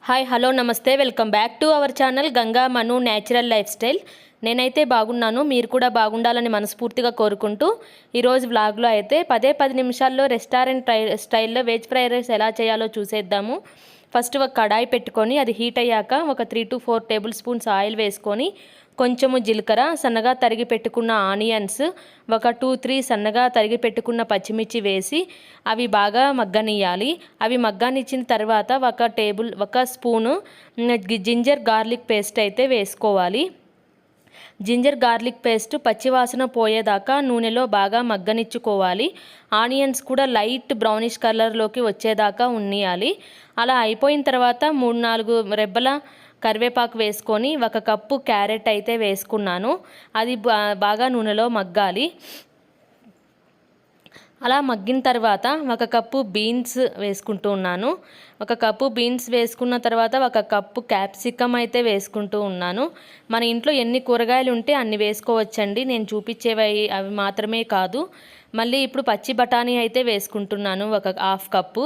Hi hello నమస్తే welcome back to our channel Ganga Manu natural life style. నేనైతే బాగున్నాను, మీరు కూడా బాగుండాలని మనస్ఫూర్తిగా కోరుకుంటూ ఈరోజు వ్లాగ్లో అయితే 10 నిమిషాల్లో రెస్టారెంట్ స్టైల్లో వెజ్ ఫ్రైడ్ రైస్ ఎలా చేయాలో చూసేద్దాము. ఫస్ట్ ఒక కడాయి పెట్టుకొని అది హీట్ అయ్యాక ఒక 3 to 4 టేబుల్ స్పూన్స్ ఆయిల్ వేసుకొని కొంచెము జీలకర్ర, సన్నగా తరిగి పెట్టుకున్న ఆనియన్స్, ఒక 2-3 సన్నగా తరిగి పెట్టుకున్న పచ్చిమిర్చి వేసి అవి బాగా మగ్గనియాలి. అవి మగ్గనిచ్చిన తర్వాత ఒక స్పూను జింజర్ గార్లిక్ పేస్ట్ అయితే వేసుకోవాలి. జింజర్ గార్లిక్ పేస్ట్ పచ్చివాసన పోయేదాకా నూనెలో బాగా మగ్గనిచ్చుకోవాలి. ఆనియన్స్ కూడా లైట్ బ్రౌనిష్ కలర్లోకి వచ్చేదాకా ఉన్నియాలి. అలా అయిపోయిన తర్వాత 3-4 రెబ్బల కరివేపాకు వేసుకొని ఒక కప్పు క్యారెట్ అయితే వేసుకున్నాను. అది బాగా నూనెలో మగ్గాలి. అలా మగ్గిన తర్వాత ఒక కప్పు బీన్స్ వేసుకుంటూ ఉన్నాను. ఒక కప్పు బీన్స్ వేసుకున్న తర్వాత ఒక కప్పు క్యాప్సికమ్ అయితే వేసుకుంటూ ఉన్నాను. మన ఇంట్లో ఎన్ని కూరగాయలు ఉంటే అన్ని వేసుకోవచ్చండి. నేను చూపించేవి అవి మాత్రమే కాదు. మళ్ళీ ఇప్పుడు పచ్చి బఠానీ అయితే వేసుకుంటున్నాను, ఒక హాఫ్ కప్పు.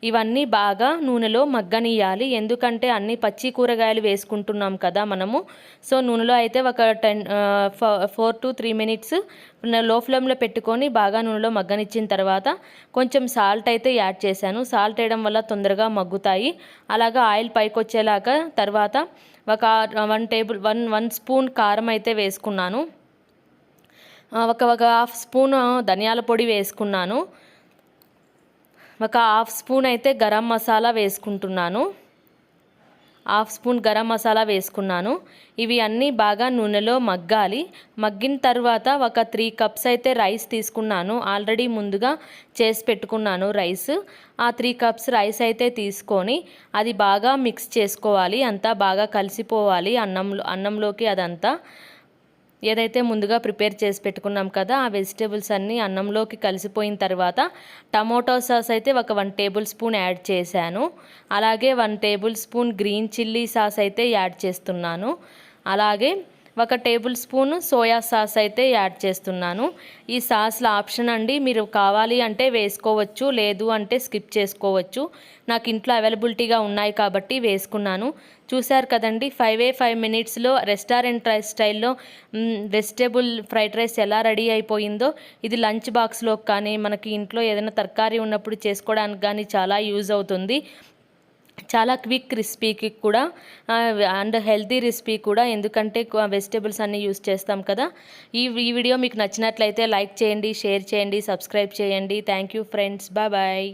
ఇవన్నీ బాగా నూనెలో మగ్గనియాలి, ఎందుకంటే అన్ని పచ్చి కూరగాయలు వేసుకుంటున్నాం కదా మనము. సో నూనెలో అయితే ఒక 4 to 3 మినిట్స్ లో ఫ్లేమ్లో పెట్టుకొని బాగా నూనెలో మగ్గనిచ్చిన తర్వాత కొంచెం సాల్ట్ అయితే యాడ్ చేశాను. సాల్ట్ వేయడం వల్ల తొందరగా మగ్గుతాయి. అలాగా ఆయిల్ పైకి వచ్చేలాగా తర్వాత ఒక 1 స్పూన్ కారం అయితే వేసుకున్నాను. ఒక హాఫ్ స్పూన్ ధనియాల పొడి వేసుకున్నాను. ఒక హాఫ్ స్పూన్ అయితే గరం మసాలా వేసుకుంటున్నాను. హాఫ్ స్పూన్ గరం మసాలా వేసుకున్నాను. ఇవి అన్నీ బాగా నూనెలో మగ్గాలి. మగ్గిన తర్వాత ఒక 3 కప్స్ అయితే రైస్ తీసుకున్నాను. ఆల్రెడీ ముందుగా చేసి పెట్టుకున్నాను రైస్. ఆ 3 కప్స్ రైస్ అయితే తీసుకొని అది బాగా మిక్స్ చేసుకోవాలి. అంతా బాగా కలిసిపోవాలి అన్నంలోకి. అదంతా ఏదైతే ముందుగా ప్రిపేర్ చేసి పెట్టుకున్నాం కదా, ఆ వెజిటేబుల్స్ అన్నీ అన్నంలోకి కలిసిపోయిన తర్వాత టమోటో సాస్ అయితే ఒక 1 టేబుల్ స్పూన్ యాడ్ చేశాను. అలాగే 1 table spoon green chilli sauce అయితే యాడ్ చేస్తున్నాను. అలాగే ఒక టేబుల్ స్పూన్ సోయా సాస్ అయితే యాడ్ చేస్తున్నాను. ఈ సాస్ల ఆప్షన్ అండి, మీరు కావాలి అంటే వేసుకోవచ్చు, లేదు అంటే స్కిప్ చేసుకోవచ్చు. నాకు ఇంట్లో అవైలబిలిటీగా ఉన్నాయి కాబట్టి వేసుకున్నాను. చూశారు కదండి, 5 మినిట్స్లో రెస్టారెంట్ స్టైల్లో వెజిటేబుల్ ఫ్రైడ్ రైస్ ఎలా రెడీ అయిపోయిందో. ఇది లంచ్ బాక్స్లో కానీ మనకి ఇంట్లో ఏదైనా తరకారీ ఉన్నప్పుడు చేసుకోవడానికి కానీ చాలా యూజ్ అవుతుంది. చాలా క్విక్ రెసిపీకి కూడా అండ్ హెల్తీ రెసిపీ కూడా, ఎందుకంటే వెజిటేబుల్స్ అన్నీ యూస్ చేస్తాం కదా. ఈ వీడియో మీకు నచ్చినట్లయితే లైక్ చేయండి, షేర్ చేయండి, సబ్స్క్రైబ్ చేయండి. Thank you friends, bye.